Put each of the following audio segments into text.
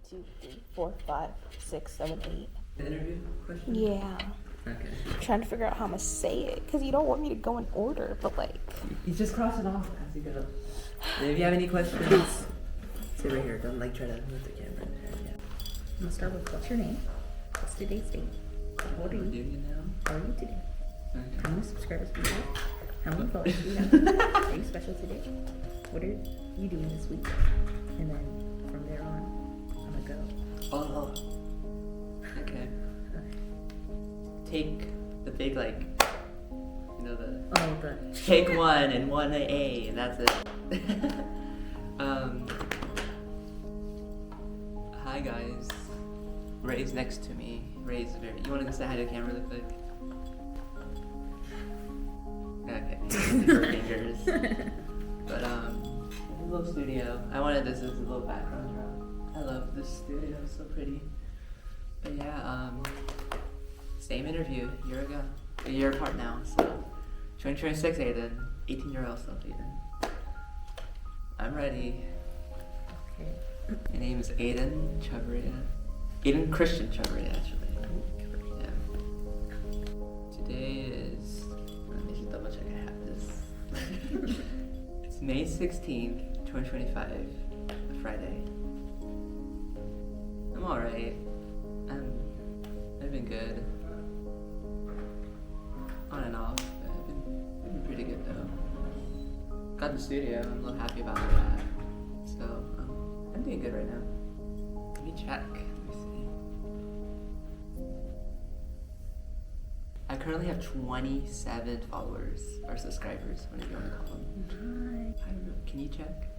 2, 3, 4, 5, 6, 7, 8. The interview question? Yeah. Okay. I'm trying to figure out how I'm gonna say it because you don't want me to go in order, but like. You just cross it off as you go. And if you have any questions, sit right here. Don't try to move the camera. Yeah. I'm gonna start with what's your name? What's today's date? What are Do you? you now? How are you today? How Okay. many subscribers do you have? How many followers do you have? Are you special today? What are you doing this week? And then from there on, I'm gonna go. Oh. Okay. Take the big the Oh, the take one and one A, and that's it. Hi guys. Ray's next to me. Ray's very. You want to say hi to the camera really quick? Okay. Her fingers. But a little studio. I wanted this as a little background drum. I love this studio. It's so pretty. But yeah, same interview a year apart now. So 2026, Aiden, 18-year-old self, Aiden. I'm ready. okay. My name is Aiden Chavarria. Aiden Christian Chavarria, actually. Yeah. Today is. Let me just double check I have this. It's May 16th, 2025, Friday. I'm alright. I've been good. On and off, but I've been pretty good though. Got the studio, I'm a little happy about that. So, I'm doing good right now. Let me check. Let me see. I currently have 27 followers or subscribers, whatever you want to call them. Hi. I don't know. Can you check?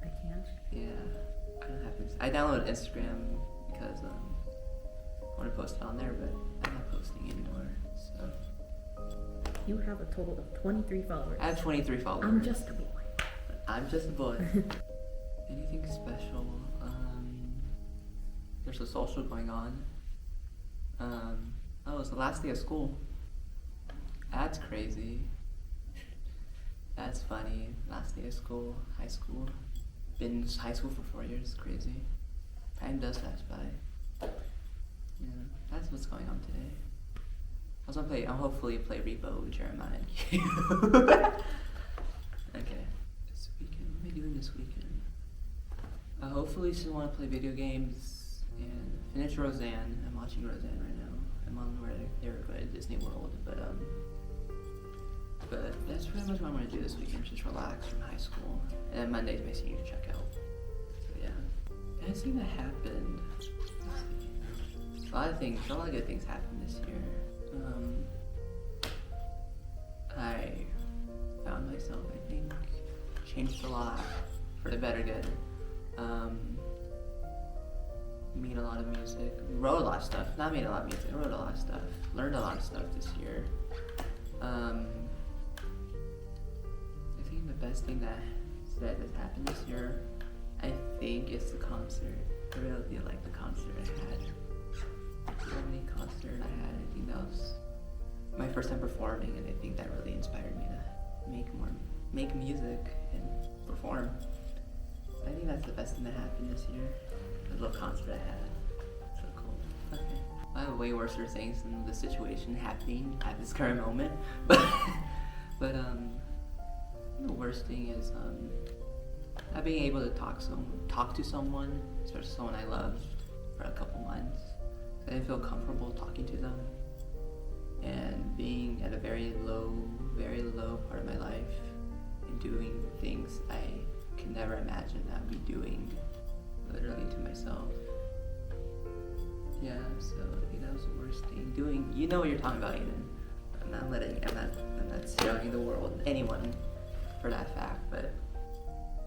I can't. Yeah. I don't have this. I downloaded Instagram because I want to post it on there, but I'm not posting anymore. So You have a total of 23 followers. I have 23 followers. I'm just a boy. I'm just a boy. Anything special? There's a social going on. Oh, it's the last day of school. That's crazy. That's funny. Last day of school, high school. Been in high school for 4 years. Crazy. Time does pass by. Yeah, that's what's going on today. I'll hopefully play Repo, Jeremiah, and Q. Okay. This weekend. What am I doing this weekend? Hopefully still want to play video games and finish Roseanne. I'm watching Roseanne right now. I'm on where they were going to Disney World, but that's pretty much what I'm going to do this weekend. Just relax from high school. And then Monday's my senior checkout. So yeah. Anything that happened. A lot of good things happened this year. I found myself, I think, changed a lot for the better good. Made a lot of music, wrote a lot of stuff, not made a lot of music, wrote a lot of stuff, learned a lot of stuff this year. I think the best thing that has happened this year, I think, is the concert. I really like the concert I had. So many concert I had. I think that was my first time performing, and I think that really inspired me to make music and perform. I think that's the best thing that happened this year. The little concert I had. So cool. Okay. I have way worse things than the situation happening at this current moment. But the worst thing is not being able to talk to someone, especially someone I loved, for a couple months. I didn't feel comfortable talking to them, and being at a very low part of my life and doing things I can never imagine I'd be doing, literally to myself. Yeah, so I think that was the worst thing. You know what you're talking about, Aiden. I'm not showing the world, anyone, for that fact, but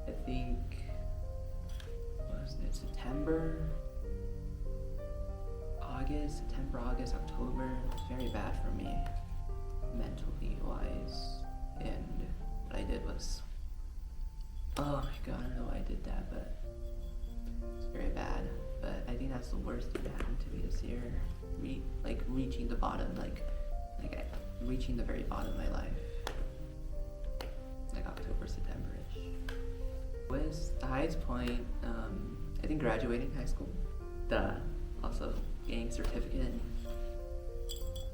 I think, what was it, September, August, October, it's very bad for me, mentally wise, and what I did was, oh my god, I don't know why I did that, but it's very bad. But I think that's the worst thing that happened to me this year, reaching the bottom, reaching the very bottom of my life, like October, September-ish. Was the highest point, I think graduating high school. Duh. Also getting a certificate and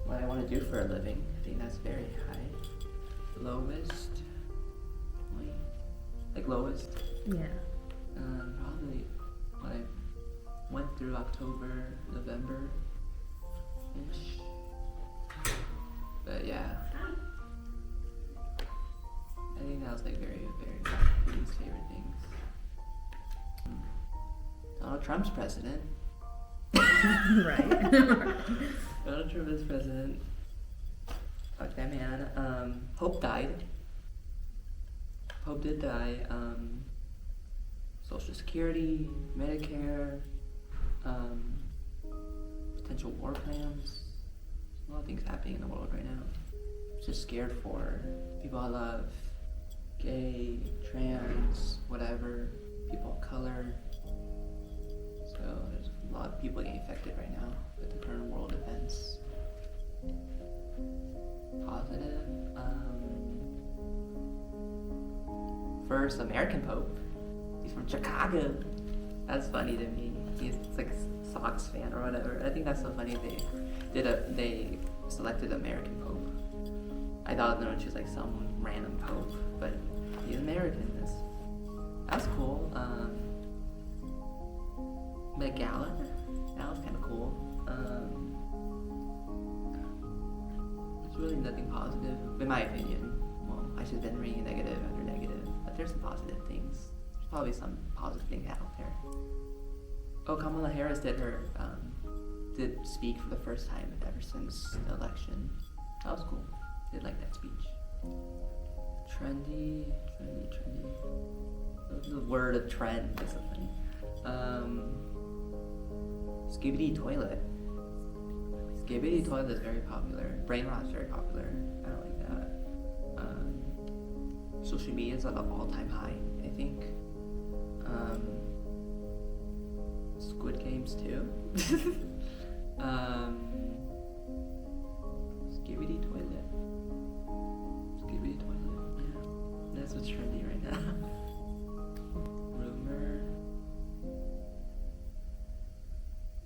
what I want to do for a living. I think that's very high. Lowest point, like lowest. Yeah. Probably when I went through October, November-ish. But yeah, I think that was like very, very least favorite things. Donald Trump's president. Right. Donald Trump is president. Fuck that man. Pope died. Pope did die. Social Security, Medicare, potential war plans. A lot of things happening in the world right now. Just scared for people I love, gay, trans, whatever, people of color. So there's a lot of people getting affected right now with the current world events. Positive. First American Pope. He's from Chicago. That's funny to me. He's like a Sox fan or whatever. I think that's so funny. They selected American Pope. I thought no, she was like some random Pope, but he's American. That's cool. Met Gala. That was kind of cool. It's really nothing positive, in my opinion. Well, I should have been reading negative after negative, but there's some positive things. There's probably some positive things out there. Oh, Kamala Harris did speak for the first time ever since the election. That was cool. Did like that speech. Trendy. The word of trend is so funny. Skibidi toilet. Skibidi toilet is very popular. Brain rot is very popular. I don't like that. Social media is at an all-time high, I think. Squid Games too. Skibidi toilet. Skibidi toilet. Yeah, that's what's trendy right now. Rumor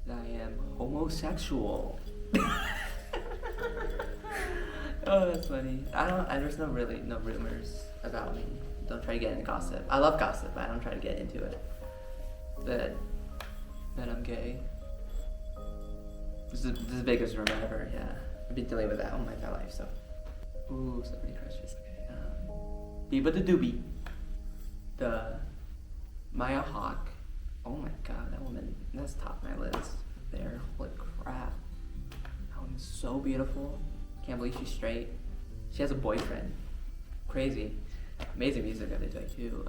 that I am homosexual. Oh, that's funny. There's no rumors about me. Don't try to get into gossip. I love gossip, but I don't try to get into it. That I'm gay. This is the biggest rumor ever, yeah. I've been dealing with that all my entire life, so. Ooh, celebrity crushes, okay. Biba the Doobie. The Maya Hawke. Oh my god, that woman, that's top of my list there. Holy crap. That woman's so beautiful. Can't believe she's straight. She has a boyfriend. Crazy. Amazing music that they do too.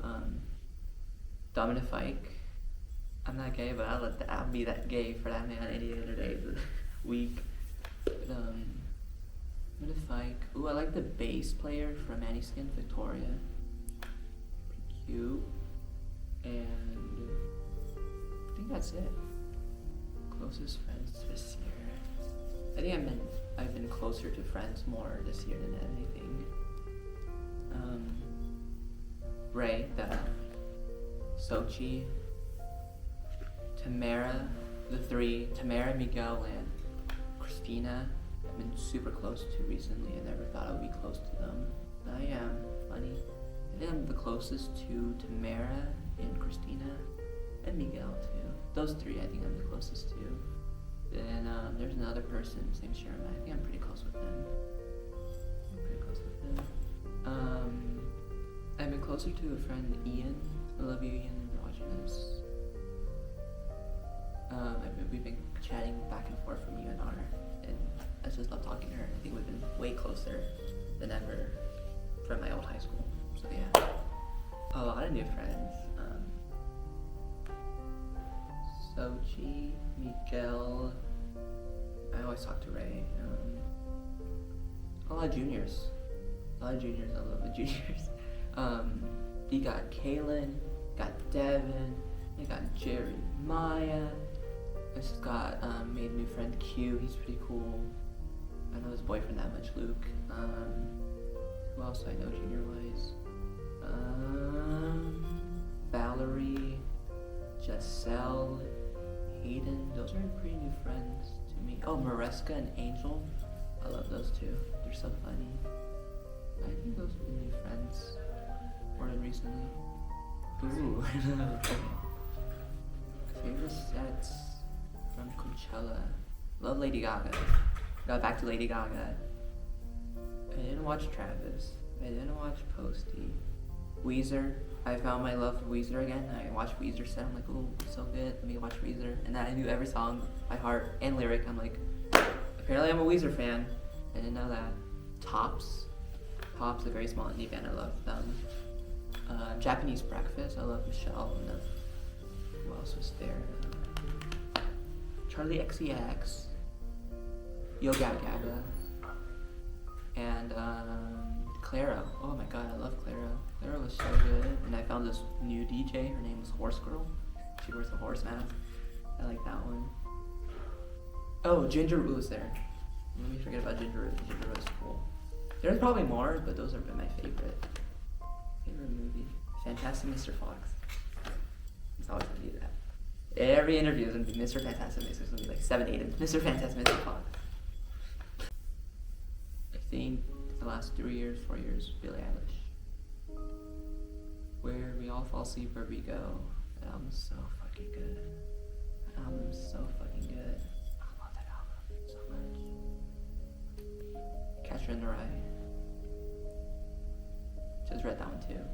Dominic Fike. I'm not gay, but I'll be that gay for that man any other day of the week. But, Dominic Fike. Ooh, I like the bass player from Maniskin, Victoria. Pretty cute. And I think that's it. Closest friends this year. I think I've been closer to friends more this year than anything. Ray, Sochi, Tamara, the three, Tamara, Miguel, and Christina. I've been super close to recently. I never thought I would be close to them. But I am. Funny. I think I'm the closest to Tamara and Christina and Miguel too. Those three I think I'm the closest to. Then there's another person, his name's Sherman. I think I'm pretty close with him. I've been closer to a friend, Ian. I love you, Ian, if you're watching this. We've been chatting back and forth from UNR, and I just love talking to her. I think we've been way closer than ever from my old high school. So yeah, a lot of new friends. Sochi, Miguel. I always talk to Ray. A lot of juniors. I love the juniors. You got Kaylin, got Devin, you got Jeremiah. I just got made a new friend Q. He's pretty cool. I know his boyfriend that much, Luke. Who else do I know junior wise? Valerie, Giselle, Hayden, those are pretty new friends to me. Oh, Maresca and Angel, I love those two. They're so funny. I think those are the new friends more than recently. Ooh. Okay. Favorite sets from Coachella. Love Lady Gaga. Got back to Lady Gaga. I didn't watch Travis. I didn't watch Posty. Weezer. I found my love for Weezer again. I watched Weezer set. I'm like, ooh, so good. Let me watch Weezer. And then I knew every song by heart and lyric. I'm like, apparently I'm a Weezer fan. I didn't know that. Tops. Tops, a very small indie band. I love them. Japanese Breakfast. I love Michelle. And who else was there? Charlie XCX. Yo Gabba Gabba. And Clara. Oh my god, I love Clara. Clara was so good. And I found this new DJ. Her name was Horse Girl. She wears a horse mask. I like that one. Oh, Ginger Roo was there. Let me forget about Ginger Roo. Ginger Roo is cool. There's probably more, but those have been my favorite. Favorite movie. Fantastic Mr. Fox. It's always gonna be that. Every interview is gonna be Mr. Fantastic. It's gonna be like 7, 8 of Mr. Fantastic Mr. Fox. I think the last 3 years, 4 years, Billie Eilish. Where We All Fall Asleep Where We Go. That album's so fucking good. That album's so fucking good. I love that album so much. Catcher in the Rye. Just read that one too.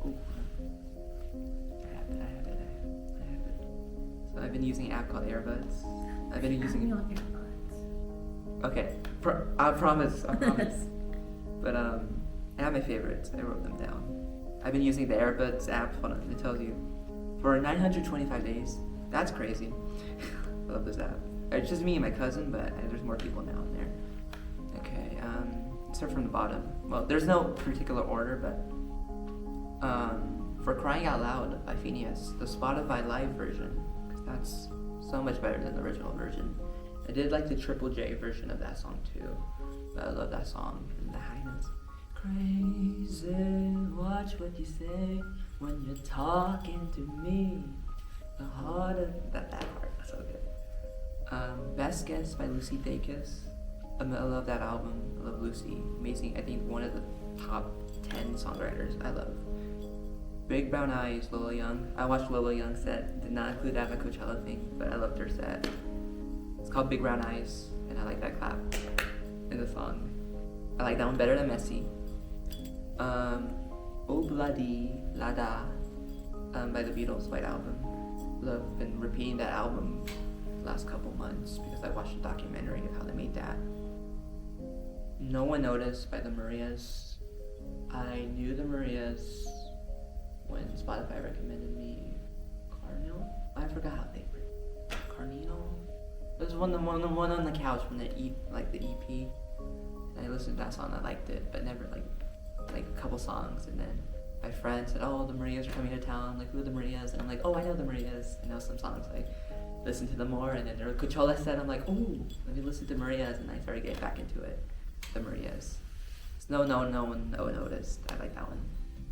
Ooh. I have it. So I've been using an app called Airbuds. I've been using on AirPods. Okay, I promise. But I have my favorites. I wrote them down. I've been using the Airbuds app. Hold on, it tells you for 925 days. That's crazy. I love this app. It's just me and my cousin, but there's more people now in there. Okay, start from the bottom. Well, there's no particular order, but for Crying Out Loud by Phineas, the Spotify live version, because that's so much better than the original version. I did like the Triple J version of that song too, but I love that song and the high notes. Crazy, watch what you say when you're talking to me. The harder that part, that's so good. Best Guess by Lucy Dacus. I love that album. I love Lucy. Amazing. I think one of the top 10 songwriters I love. Big Brown Eyes, Lola Young. I watched Lola Young's set. Did not include that in the Coachella thing, but I loved her set. It's called Big Brown Eyes, and I like that clap in the song. I like that one better than Messy. Obladi Lada by the Beatles, White Album. I've been repeating that album the last couple months because I watched a documentary of how they made that. No One Noticed by the Marias. I knew the Marias when Spotify recommended me Carnal. I forgot how they were. Carnino. There's one on the couch from the EP. And I listened to that song. I liked it, but never like a couple songs. And then my friend said, "Oh, the Marias are coming to town. Like, who are the Marias?" And I'm like, "Oh, I know the Marias. I know some songs." I listened to them more, and then there were Coachella set. I'm like, "Oh, let me listen to Marias," and I started getting back into it. The Marias. It's no one noticed. I like that one.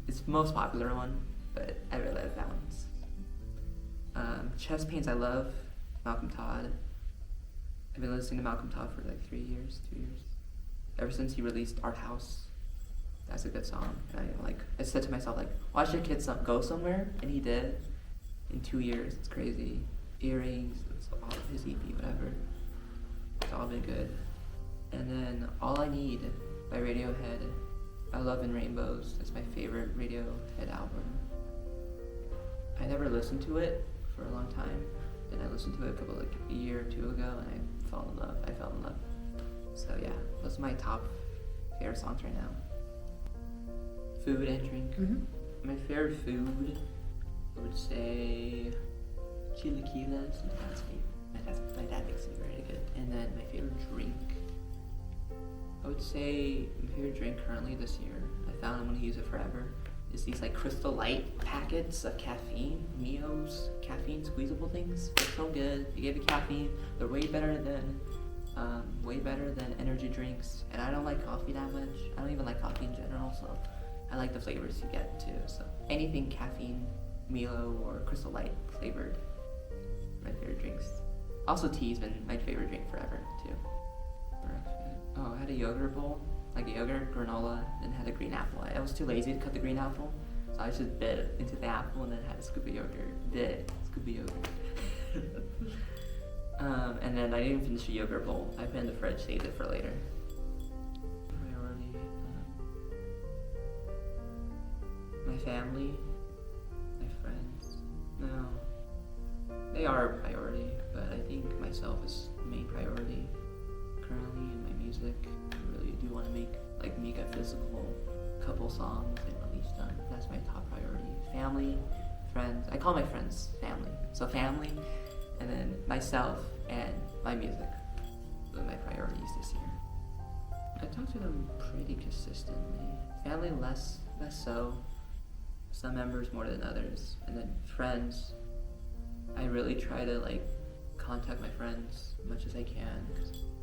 It's the most popular one, but I really like that one. Chest Pains I love. Malcolm Todd. I've been listening to Malcolm Todd for like 2 years. Ever since he released Art House. That's a good song. And I said to myself, like, watch your kids go somewhere, and he did. In 2 years, it's crazy. Earrings, it's all of his EP, whatever. It's all been good. And then All I Need by Radiohead. I Love in Rainbows. That's my favorite Radiohead album. I never listened to it for a long time. Then I listened to it a year or two ago, and I fell in love. So yeah, those are my top favorite songs right now. Food and drink. Mm-hmm. My favorite food, I would say chilaquiles. My dad makes them very good. And then my favorite drink, I would say my favorite drink currently this year, I found I'm going to use it forever, is these like Crystal Light packets of caffeine, Mio's caffeine squeezable things. They're so good. They give you caffeine. They're way better than energy drinks. And I don't like coffee that much. I don't even like coffee in general, so I like the flavors you get too. So anything caffeine Milo or Crystal Light flavored. My favorite drinks. Also, tea's been my favorite drink forever too. Oh, I had a yogurt bowl, like a yogurt, granola, and had a green apple. I was too lazy to cut the green apple, so I just bit into the apple and then had a scoop of yogurt. Scoop of yogurt. And then I didn't even finish the yogurt bowl. I put it in the fridge, saved it for later. Priority. My family, my friends. No, they are a priority, but I think myself is the main priority currently in my music. I really do want to make a physical couple songs and release them. That's my top priority. Family, friends. I call my friends family. So family, and then myself and my music. Those are my priorities this year. I talk to them pretty consistently. Family less so. Some members more than others. And then friends, I really try to contact my friends as much as I can,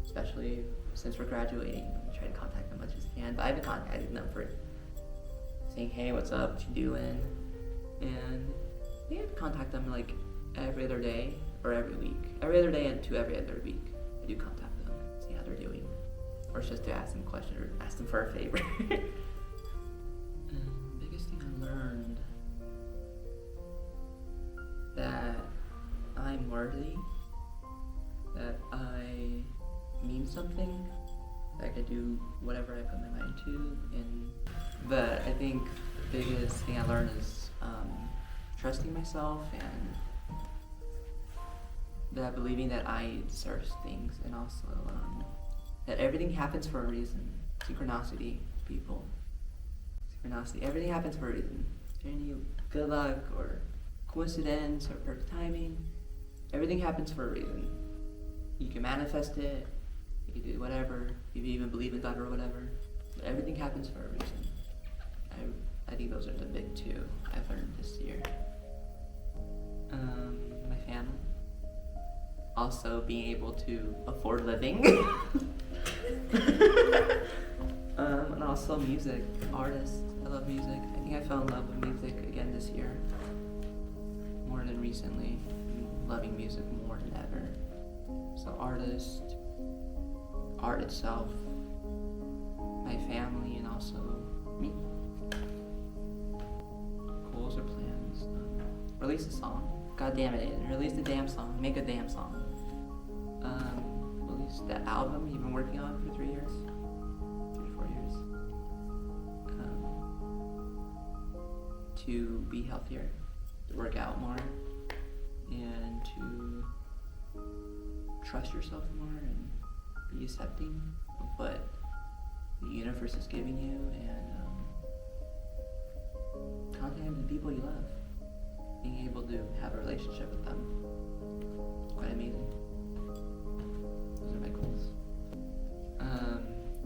especially since we're graduating. I try to contact them as much as I can. But I've been contacting them for saying, hey, what's up, what you doing? And I contact them every other day or every week. Every other day and every other week. I do contact them, see how they're doing. Or it's just to ask them a question or ask them for a favor. Biggest thing I learned, that I'm worthy, that I mean something, that I can do whatever I put my mind to, but I think the biggest thing I learned is trusting myself and that believing that I deserve things, and also that everything happens for a reason. Synchronicity, people. Synchronicity. Everything happens for a reason. Any good luck or coincidence or perfect timing, everything happens for a reason. You can manifest it, you can do whatever, if you even believe in God or whatever, but everything happens for a reason. I think those are the big two I've learned this year. My family. Also being able to afford living. And also music, artists. I love music. I think I fell in love with music again this year. More than recently. I'm loving music more than ever. So artist, art itself, my family, and also me. Goals or plans. Release a song. God damn it, Aiden. Release the damn song. Make a damn song. Release the album you've been working on for 3 years. 3 to 4 years. To be healthier, to work out more, and to trust yourself more and be accepting of what the universe is giving you, and contacting the people you love. Being able to have a relationship with them. Quite amazing. Those are my goals.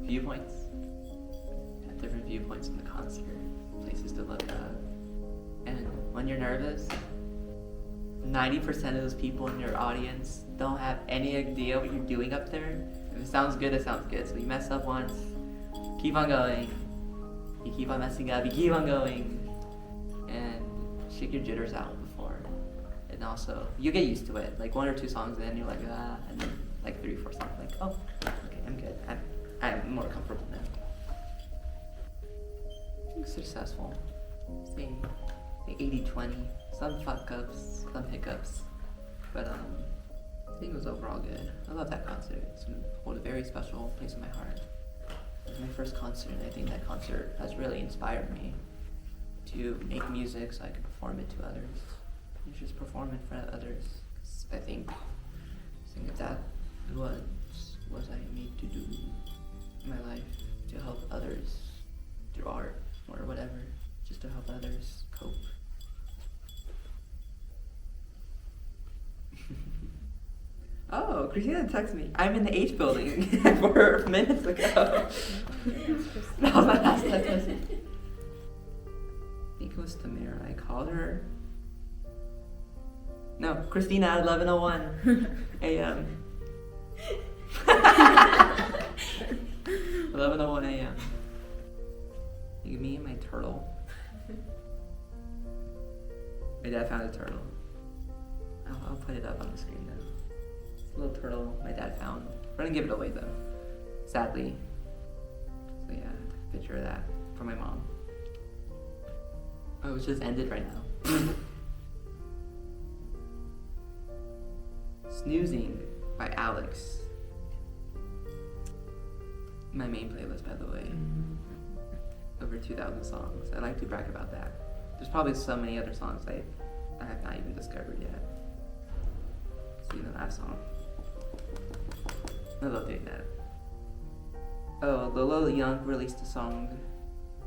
Viewpoints. Have different viewpoints in the concert. Places to look at. And when you're nervous, 90% of those people in your audience don't have any idea what you're doing up there. If it sounds good, it sounds good. So you mess up once, keep on going. You keep on messing up, you keep on going. And shake your jitters out before. And also, you get used to it. 1 or 2 songs in, you're and then 3 or 4 songs, oh, okay, I'm good. I'm more comfortable now. I think successful. Say 80-20. Some fuck-ups, some hiccups. But I think it was overall good. I love that concert. It's going to hold a very special place in my heart. It was my first concert, and I think that concert has really inspired me to make music so I can perform it to others. And just perform in front of others. 'Cause I think that was what I made to do in my life, to help others through art or whatever, just to help others cope. Oh, Christina texted me. I'm in the H building 4 minutes ago. That was my last text message. I think it was Tamara. I called her. No, Christina at 11:01 a.m. 11:01 a.m. Me and my turtle. My dad found a turtle. I'll put it up on the screen now. It's a little turtle my dad found. We're gonna give it away though, sadly. So yeah, picture of that for my mom. Oh, it's just ended right now. Snoozing by Alex. My main playlist, by the way. Over 2,000 songs. I like to brag about that. There's probably so many other songs I have not even discovered yet. See the last song. I love doing that. Oh, Lolo Young released a song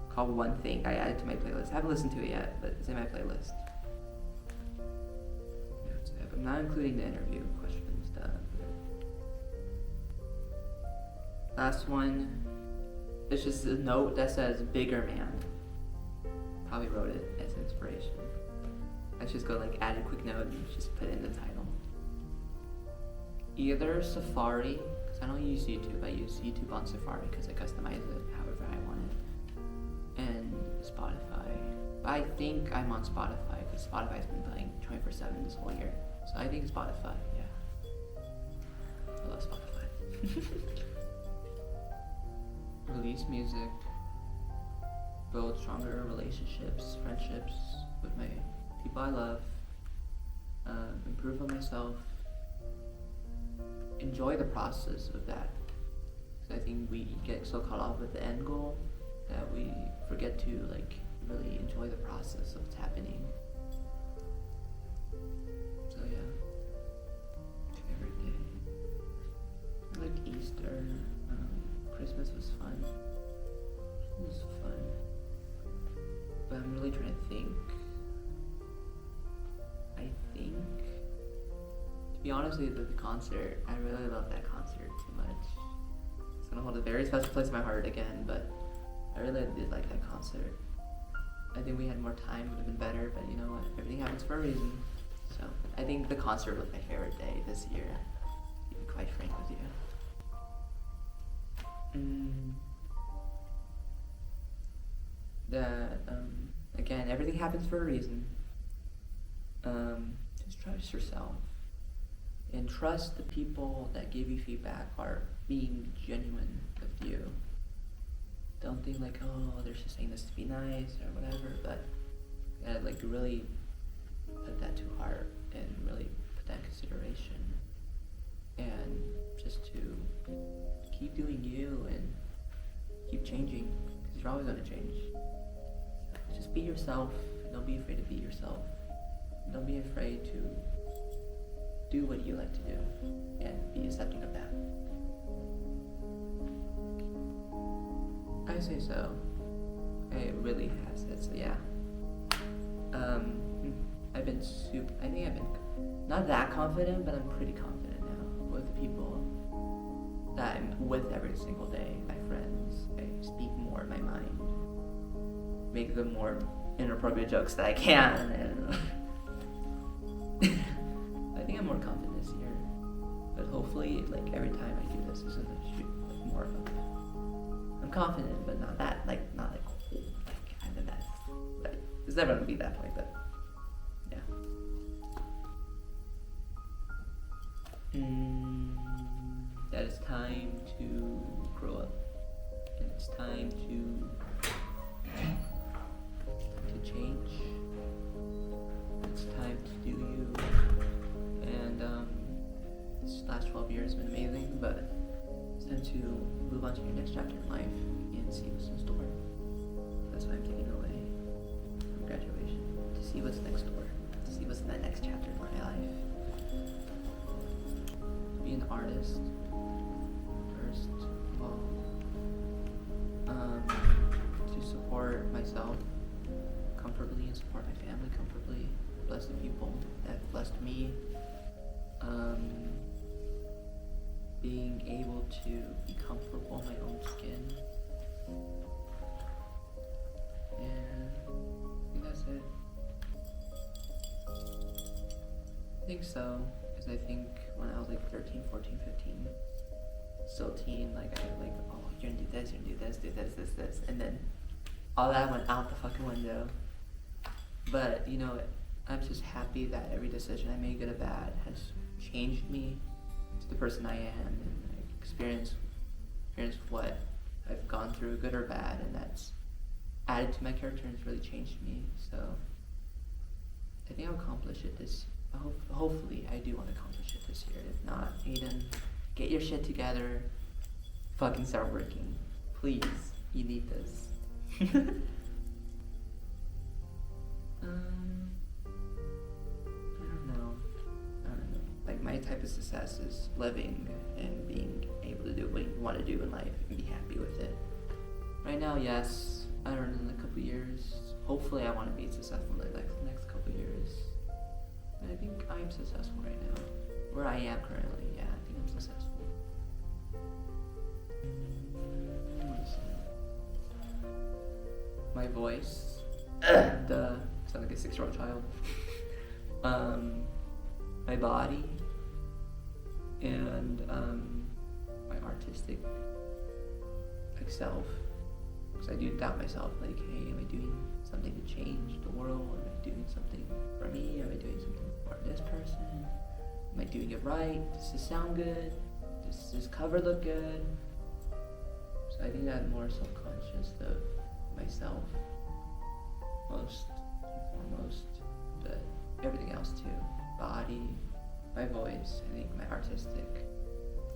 called One Thing. I added to my playlist. I haven't listened to it yet, but it's in my playlist. I'm not including the interview questions stuff. Last one. It's just a note that says "Bigger Man." Probably wrote it as inspiration. I just go like add a quick note and just put it in the title. Either Safari, because I don't use YouTube. I use YouTube on Safari because I customize it however I want it. And Spotify. But I think I'm on Spotify because Spotify's been playing 24/7 this whole year. So I think Spotify, yeah. I love Spotify. Release music. Build stronger relationships, friendships with my people I love. Improve on myself. Enjoy the process of that. Because I think we get so caught up with the end goal that we forget to like really enjoy the process of what's happening. So yeah, favorite day. I liked Easter. Christmas was fun. It was fun. But I'm really trying to think. I think, to be honest with you, the concert, I really love that concert too much. It's gonna hold a very special place in my heart again, but I really did like that concert. I think we had more time, would have been better, but you know what? Everything happens for a reason. So I think the concert was my favorite day this year, to be quite frank with you. That again, everything happens for a reason. Just trust yourself and trust the people that give you feedback are being genuine with you. Don't think like, oh, they're just saying this to be nice or whatever, but you gotta like really put that to heart and really put that in consideration and just to keep doing you and keep changing because you're always going to change. So just be yourself. Don't be afraid to be yourself. Don't be afraid to do what you like to do and be accepting of that. I say so. I really have said so, yeah. I've been I think I've been not that confident, but I'm pretty confident now with the people that I'm with every single day, my friends. I speak more in my mind, make the more inappropriate jokes that I can, and I think I'm more confident this year. But hopefully, like every time I do this, is gonna shoot like more of a. I'm confident, but not that, like cool, like I'm the best. But it's never gonna be that point, but yeah. That it's time to grow up, and it's time to change. It's time to do you, and this last 12 years has been amazing, but it's time to move on to your next chapter in life and see what's in store. That's why I'm getting away from graduation, to see what's next door, to see what's in that next chapter in my life. Be an artist first of all, to support myself comfortably and support my family comfortably, bless the people that have blessed me, being able to be comfortable in my own skin, and I think that's it. I think so, because I think when I was like 13, 14, 15, still teen, like I was like, oh, you're gonna do this, you're gonna do this, and then all that went out the fucking window. But you know, I'm just happy that every decision I made, good or bad, has changed me to the person I am, and I experienced what I've gone through, good or bad, and that's added to my character and it's really changed me. So I think I'll accomplish it this. Hopefully, I do want to accomplish it this year. If not, Aiden, get your shit together. Fucking start working, please. You need this. I don't know. Like, my type of success is living and being able to do what you want to do in life and be happy with it. Right now, yes. I don't know, in a couple years. Hopefully, I want to be successful in the next couple years. But I think I'm successful right now. Where I am currently, yeah, I think I'm successful. My voice. Duh. Sound like a 6-year-old child. My body. And my artistic self. Because I do doubt myself, like, hey, am I doing something to change the world? Am I doing something for me? Am I doing something for this person? Am I doing it right? Does this sound good? Does this cover look good? So I think I'm more self-conscious of myself, most and foremost, but everything else too. Body, my voice, I think my artistic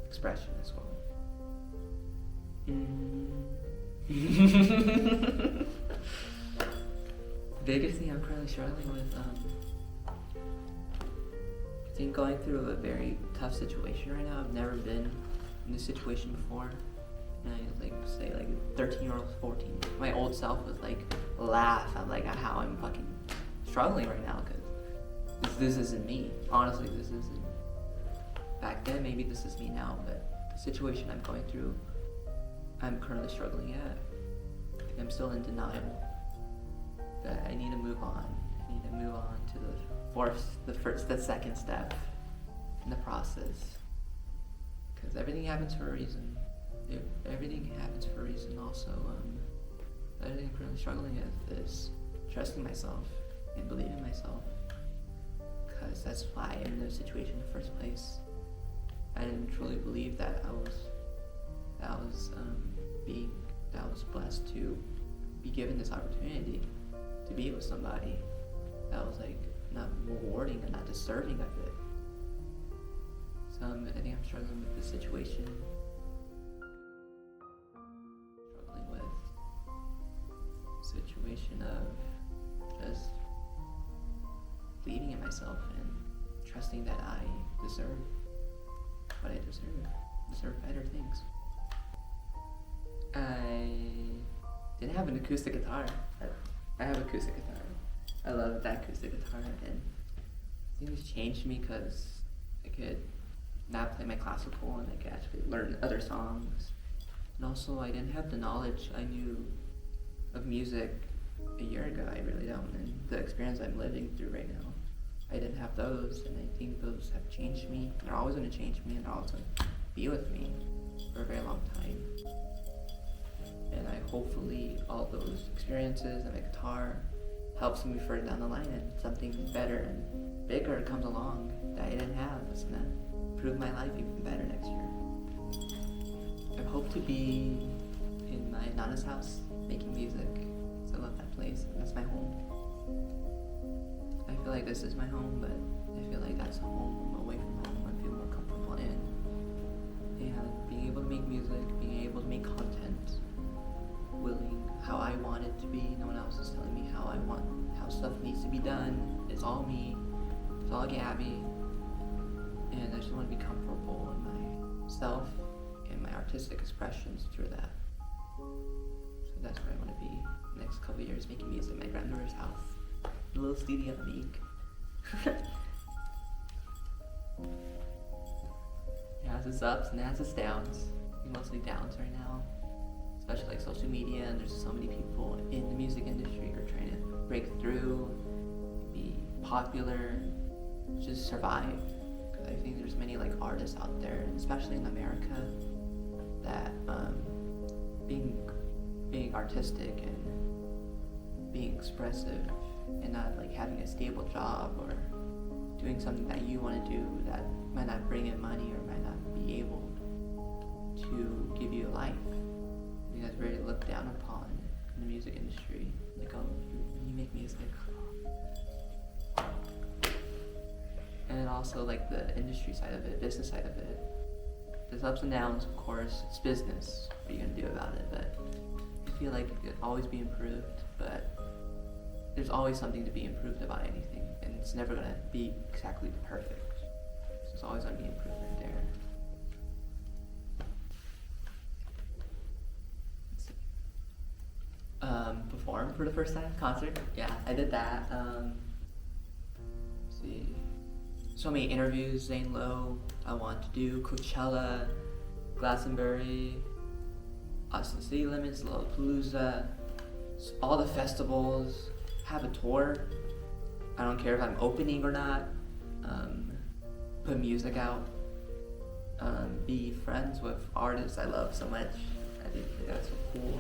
expression as well. Biggest thing I'm currently struggling with, I think going through a very tough situation right now. I've never been in this situation before. And I say 13-year-old, 14. My old self would laugh at how I'm fucking struggling right now, because this isn't me. Honestly, this isn't. Back then, maybe this is me now, but the situation I'm going through, I'm currently struggling at. I'm still in denial. That I need to move on. I need to move on to the second step in the process. Because everything happens for a reason. Everything happens for a reason. Also, the other thing I'm currently struggling with is trusting myself and believing in myself. Because that's why I'm in this situation in the first place. I didn't truly believe that I was blessed to be given this opportunity to be with somebody that was not rewarding and not deserving of it. So I think I'm struggling with this situation. Struggling with a situation of just believing in myself and trusting that I deserve what I deserve better things. I didn't have an acoustic guitar. I have acoustic guitar. I love that acoustic guitar, and I think it's changed me because I could now play my classical and I could actually learn other songs. And also, I didn't have the knowledge I knew of music a year ago. I really don't, and the experience I'm living through right now, I didn't have those, and I think those have changed me. They're always going to change me, and they're always going to be with me for a very long time. And hopefully all those experiences and my guitar helps me further down the line, and something better and bigger comes along that I didn't have. It's gonna improve my life even better next year. I hope to be in my Nana's house making music. So I love that place. That's my home. I feel like this is my home, but I feel like that's a home away from home I feel more comfortable in. And being able to make music, being able to make content, how I want it to be. No one else is telling me how stuff needs to be done. It's all me. It's all Gabby. And I just want to be comfortable in myself and my artistic expressions through that. So that's where I want to be the next couple of years, making music at my grandmother's house. A little studio unique. It has its ups and it has its downs. Mostly downs right now. Especially social media, and there's so many people in the music industry who are trying to break through, be popular, just survive. Because I think there's many artists out there, and especially in America, that being artistic and being expressive and not like having a stable job or doing something that you want to do that might not bring in money or might not be able to give you a life. I think that's very looked down upon in the music industry. Like, oh, you make music. And then also like the industry side of it, business side of it. There's ups and downs, of course. It's business. What are you gonna do about it? But I feel like it could always be improved. But there's always something to be improved about anything, and it's never gonna be exactly perfect. So there's always gonna be improvement there. Perform for the first time, concert. Yeah, I did that. Let's see, so many interviews. Zane Lowe, I want to do Coachella, Glastonbury, Austin City Limits, Lollapalooza, all the festivals. Have a tour. I don't care if I'm opening or not. Put music out. Be friends with artists I love so much. I think that's so cool.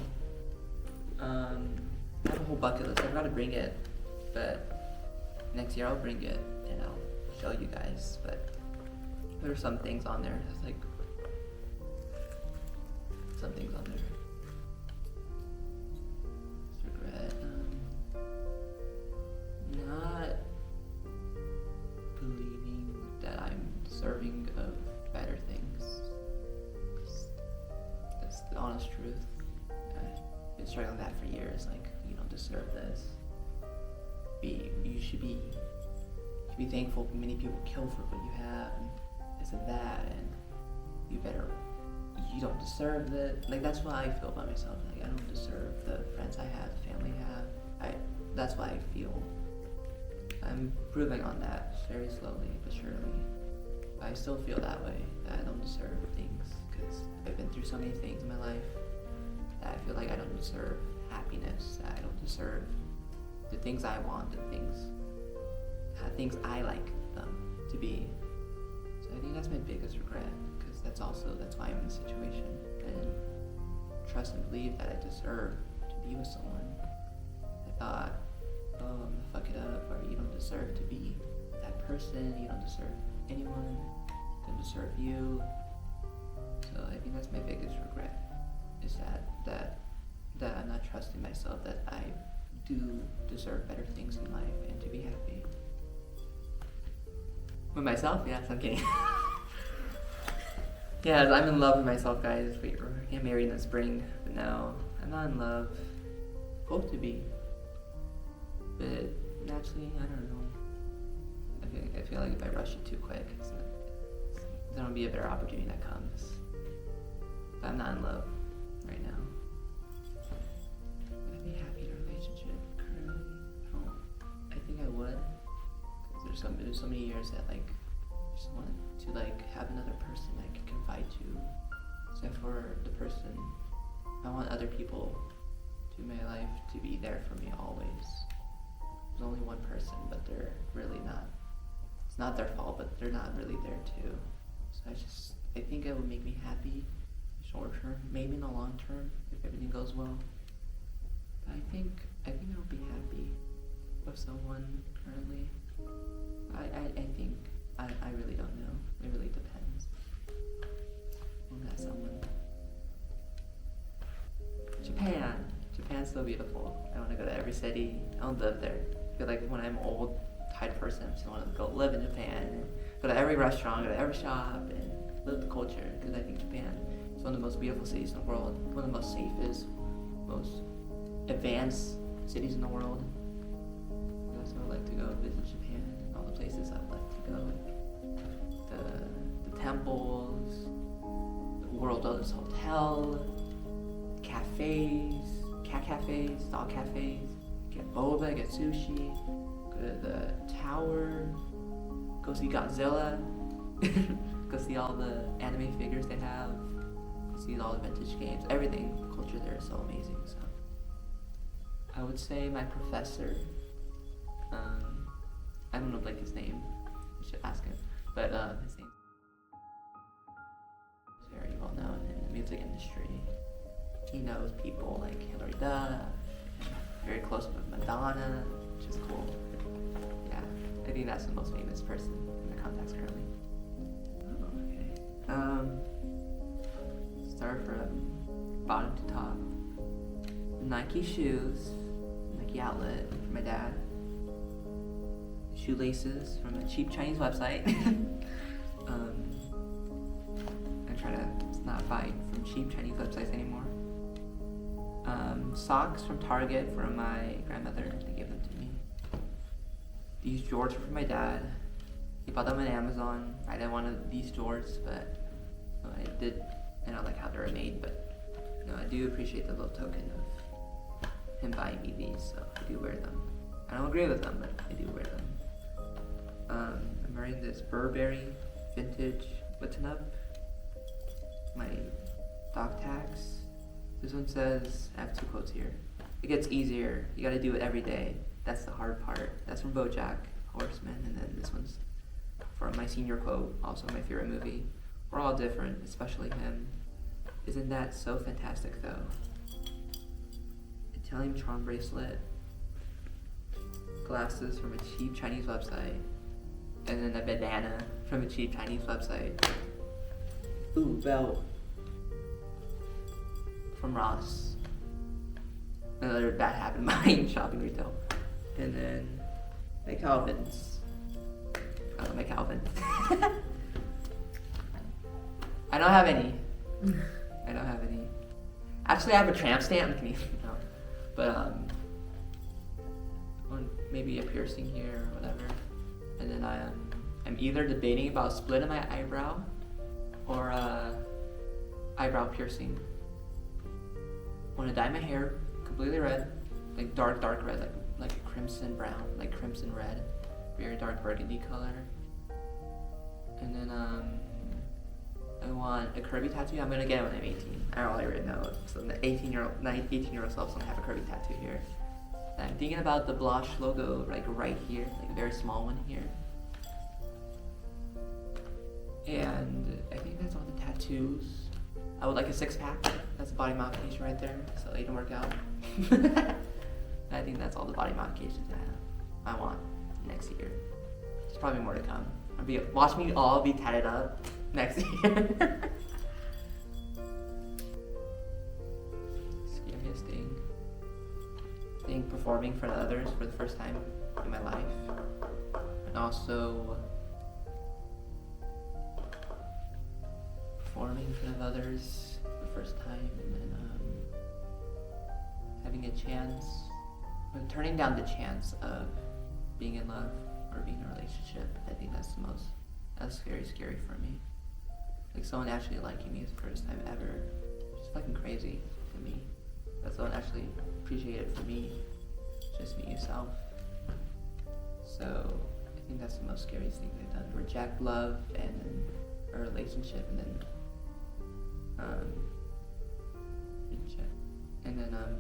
I have a whole bucket list. I've got to bring it, but next year I'll bring it and I'll show you guys. But there are some things on there. It's like some things on there. Just regret not believing that I'm deserving of better things. That's the honest truth. I've been struggling with that for years. Like, you don't deserve this. You should be thankful. Many people kill for what you have, and this and that, and you don't deserve it. Like, that's why I feel about myself. Like, I don't deserve the friends I have, the family I have. That's why I feel. I'm improving on that very slowly but surely. I still feel that way, that I don't deserve things, because I've been through so many things in my life that I feel like I don't deserve happiness, that I don't deserve the things I want, the things I like them to be. So I think that's my biggest regret, because that's why I'm in this situation. I didn't trust and believe that I deserve to be with someone. I thought, oh, I'm gonna fuck it up, or you don't deserve to be that person, you don't deserve anyone, don't deserve you. So I think that's my biggest regret, is that I'm not trusting myself, that I do deserve better things in life and to be happy. With myself? Yes, I'm kidding. Yeah, I'm in love with myself, guys. We're getting married in the spring, but no, I'm not in love. Hope to be. But naturally, I don't know. I feel like if I rush it too quick, there's gonna be a better opportunity that comes. But I'm not in love right now. Would I be happy in a relationship currently? I think I would. Because there's so many years that like I just want to like have another person I can confide to. Except for the person, I want other people to my life to be there for me always. There's only one person, but they're really not. It's not their fault, but they're not really there too. So I think it would make me happy, short term, maybe in the long term if everything goes well. But I think I'll be happy with someone currently. I think I really don't know. It really depends on that someone. Japan's so beautiful. I want to go to every city. I want to live there. I feel like when I'm old, tired person, I just want to go live in Japan and go to every restaurant, go to every shop, and live the culture. Because I think Japan is one of the most beautiful cities in the world, one of the most safest, most advanced cities in the world. I also would like to go visit Japan, all the places I would like to go. The temples, the World Others Hotel, cafes, cat cafes, dog cafes, get boba, get sushi, go to the tower, go see Godzilla, go see all the anime figures they have, go see all the vintage games, everything, the culture there is so amazing. So I would say my professor, I don't know like his name, you should ask him, but his name is very well known in the music industry. He knows people like Hilary Duff, very close with Madonna, which is cool. Yeah, I think that's the most famous person in the contacts currently. Oh, okay. Start from bottom to top. Nike shoes, Nike outlet for my dad. Shoelaces from a cheap Chinese website. I try to not buy from cheap Chinese websites anymore. Socks from Target from my grandmother. They gave them to me. These drawers are from my dad. He bought them on Amazon. I didn't want these drawers, but I did. I don't like how they were made, but I do appreciate the little token of him buying me these, so I do wear them. I don't agree with them, but I do wear them. I'm wearing this Burberry vintage button up. My dog tags. This one says, I have 2 quotes here. It gets easier. You gotta do it every day. That's the hard part. That's from BoJack Horseman. And then this one's from my senior quote, also my favorite movie. We're all different, especially him. Isn't that so fantastic though? Italian charm bracelet. Glasses from a cheap Chinese website. And then a bandana from a cheap Chinese website. Ooh, belt. From Ross. Another bad habit of mine, shopping retail. And then my Calvins. I love my Calvins. I don't have any. I don't have any. Actually, I have a tramp stamp. No. But maybe a piercing here or whatever. And then I'm either debating about splitting my eyebrow or eyebrow piercing. I want to dye my hair completely red, like dark red, like a crimson brown, like crimson red, very dark burgundy color. And then I want a curvy tattoo. I'm gonna get it when I'm 18. I already know. So the 18-year-old self's gonna have a curvy tattoo here. And I'm thinking about the Blush logo, like right here, like a very small one here. And I think that's all the tattoos. I would like a 6-pack. That's a body modification right there, so you can work out. I think that's all the body modifications I want next year. There's probably more to come. Watch me all be tatted up next year. Scariest thing. I think performing for others for the first time in my life. And also performing in front of others for the first time, and then having a chance, or turning down the chance of being in love or being in a relationship. I think that's scary for me. Like someone actually liking me the first time ever. It's fucking crazy to me. That someone actually appreciated it for me. Just me yourself. So I think that's the most scariest thing I've done. Reject love and then a relationship, and then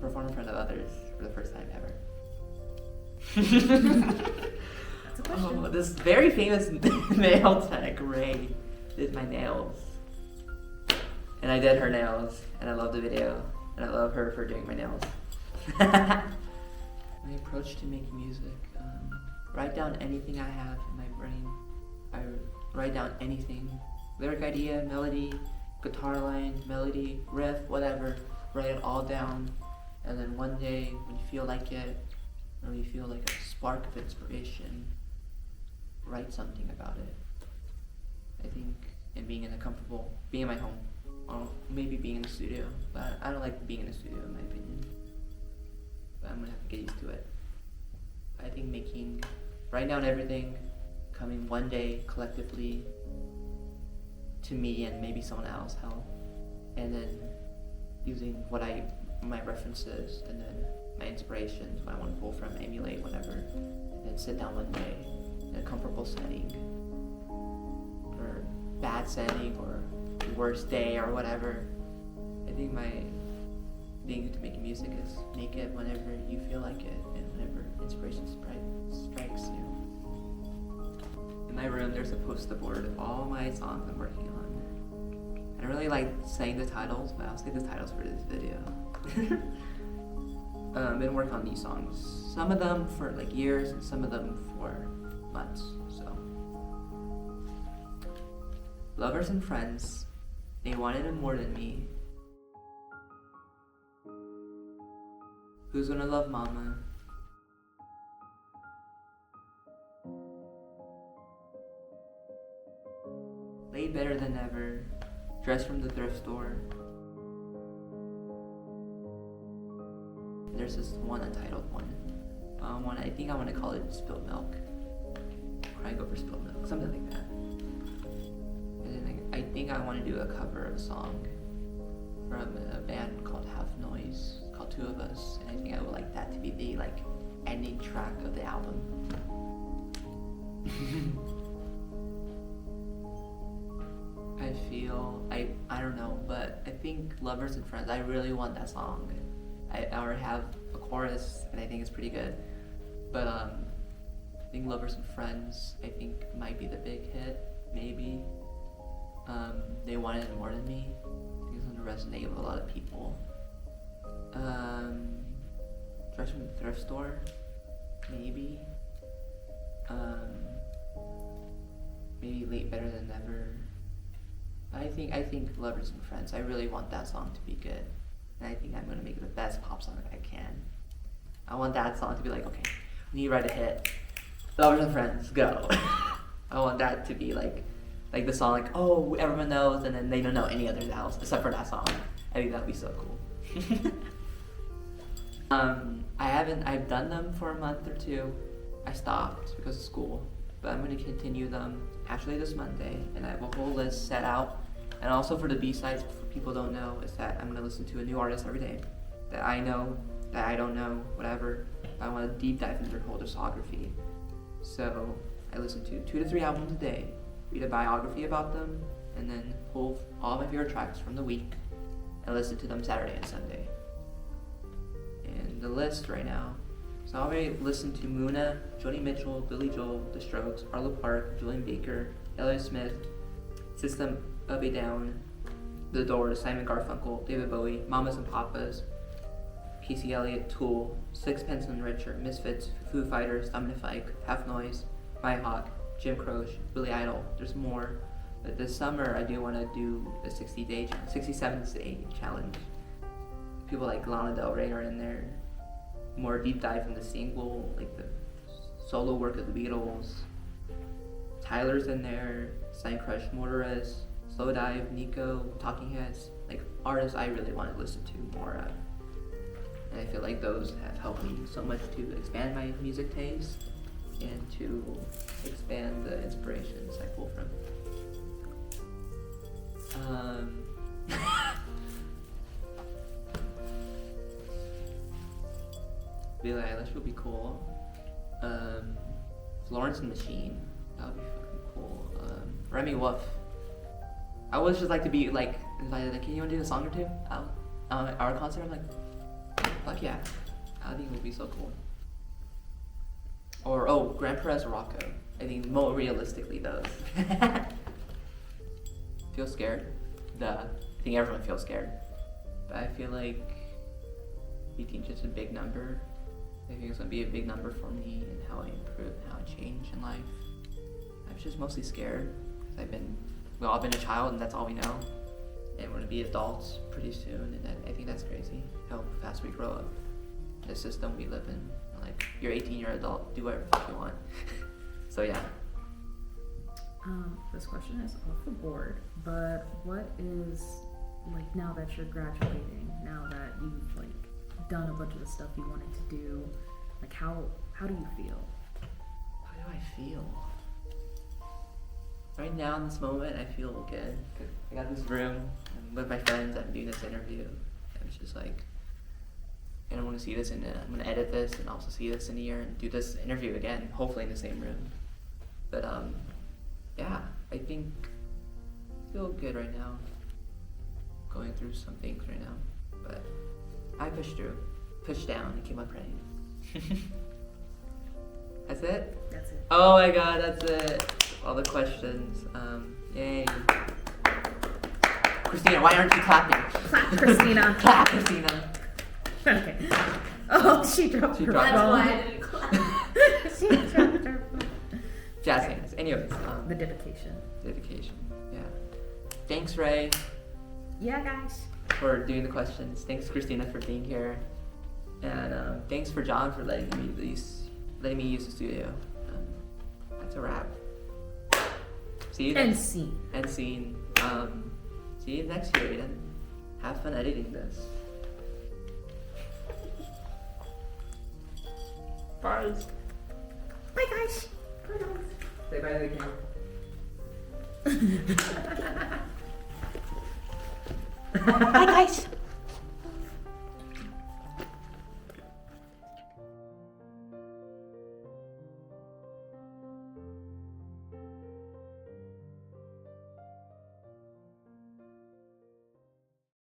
perform in front of others for the first time ever. That's a question. Oh, this very famous nail tech, Ray, did my nails. And I did her nails, and I love the video, and I love her for doing my nails. My approach to making music, write down anything I have in my brain. I write down anything, lyric idea, melody, guitar line, melody, riff, whatever. Write it all down, and then one day when you feel like it, or you feel like a spark of inspiration, write something about it. I think, and being in my home, or maybe being in the studio, but I don't like being in the studio in my opinion. But I'm gonna have to get used to it. I think write down everything, coming one day collectively to me and maybe someone else help, and then using my references and then my inspirations, what I want to pull from, emulate, whatever, and then sit down one day in a comfortable setting, or bad setting, or worst day, or whatever. I think my thing into making music is make it whenever you feel like it and whenever inspiration strikes you. In my room, there's a poster board of all my songs I'm working on. I don't really like saying the titles, but I'll say the titles for this video. Been working on these songs. Some of them for like years, and some of them for months. So, lovers and friends, they wanted him more than me. Who's gonna love mama? Laid better than ever. Dressed from the thrift store. There's this one untitled one. I think I want to call it Spilled Milk. Crying over spilled milk, something like that. And then I think I want to do a cover of a song from a band called Half Noise, called Two of Us. And I think I would like that to be the like ending track of the album. I don't know, but I think Lovers and Friends, I really want that song. I already have a chorus, and I think it's pretty good. But I think Lovers and Friends, I think might be the big hit, maybe. They wanted it more than me. I think it's gonna resonate with a lot of people. Dress from the thrift store, maybe. Maybe Late Better Than Never. I think Lovers and Friends, I really want that song to be good. And I think I'm gonna make it the best pop song I can. I want that song to be like, okay, we need to write a hit. Lovers and Friends, go. I want that to be like the song, like, oh, everyone knows, and then they don't know any other else except for that song. I think that'd be so cool. I've done them for a month or two. I stopped because of school, but I'm gonna continue them actually this Monday, and I have a whole list set out. And also for the B-sides, for people who don't know, is that I'm gonna listen to a new artist every day that I know, that I don't know, whatever. I want to deep dive into their whole discography. So I listen to 2 to 3 albums a day, read a biography about them, and then pull all my favorite tracks from the week and listen to them Saturday and Sunday. And the list right now, so I already listened to Muna, Joni Mitchell, Billy Joel, The Strokes, Arlo Park, Julian Baker, Elliott Smith, System of a Down, The Doors, Simon Garfunkel, David Bowie, Mamas and Papas, Casey Elliott, Tool, Sixpence None Richer, Misfits, Foo Fighters, Dominic Fike, Half Noise, Maya Hawke, Jim Croce, Billy Idol. There's more, but this summer I do want to do a 67-day challenge. People like Lana Del Rey are in there. More deep dive from the single, like the solo work of the Beatles. Tyler's in there, Sign Crush, Motorist, Slow Dive, Nico, Talking Heads, like artists I really want to listen to more of. And I feel like those have helped me so much to expand my music taste and to expand the inspirations I pull from. Billie Eilish would be cool. Florence and the Machine, that would be fucking cool. Remy Wolf. I would just like to be like invited, like, hey, you wanna do a song or two? Our concert? I'm like, fuck yeah. I think it would be so cool. Or, Grand Perez or Rocco. I think more realistically those. Feel scared? Duh. I think everyone feels scared. But I feel like 18 is just a big number. I think it's gonna be a big number for me and how I improve and how I change in life. I was just mostly scared because we've all been a child and that's all we know. And we're gonna be adults pretty soon, and I think that's crazy how fast we grow up. The system we live in, like, you're 18, you're an adult, do whatever the fuck you want. So yeah. This question is off the board, but what is, like, now that you're graduating, now that you've like done a bunch of the stuff you wanted to do, like how do you feel? How do I feel? Right now in this moment, I feel good. I got this room, I'm with my friends, I'm doing this interview, and it's just like, I don't want to see this I'm going to edit this and also see this in a year and do this interview again, hopefully in the same room. But yeah, I think I feel good right now. Going through some things right now, but I pushed through, pushed down, and keep on praying. That's it? That's it. Oh my god, that's it. All the questions. Yay. Christina, why aren't you clapping? Clap, Christina. Clap, Christina. Okay. Oh, she dropped She her dropped phone. her That's why I didn't clap. She dropped her phone. Jazz hands. Anyways, The dedication. dedication. Yeah. Thanks, Ray, Yeah, guys. for doing the questions. Thanks, Christina, for being here. And thanks for John for letting me use the studio. That's a wrap. See you And next scene. and scene. See you next year, Aiden. Have fun editing this. Bye. Bye, guys. Say bye to the camera. Bye, guys.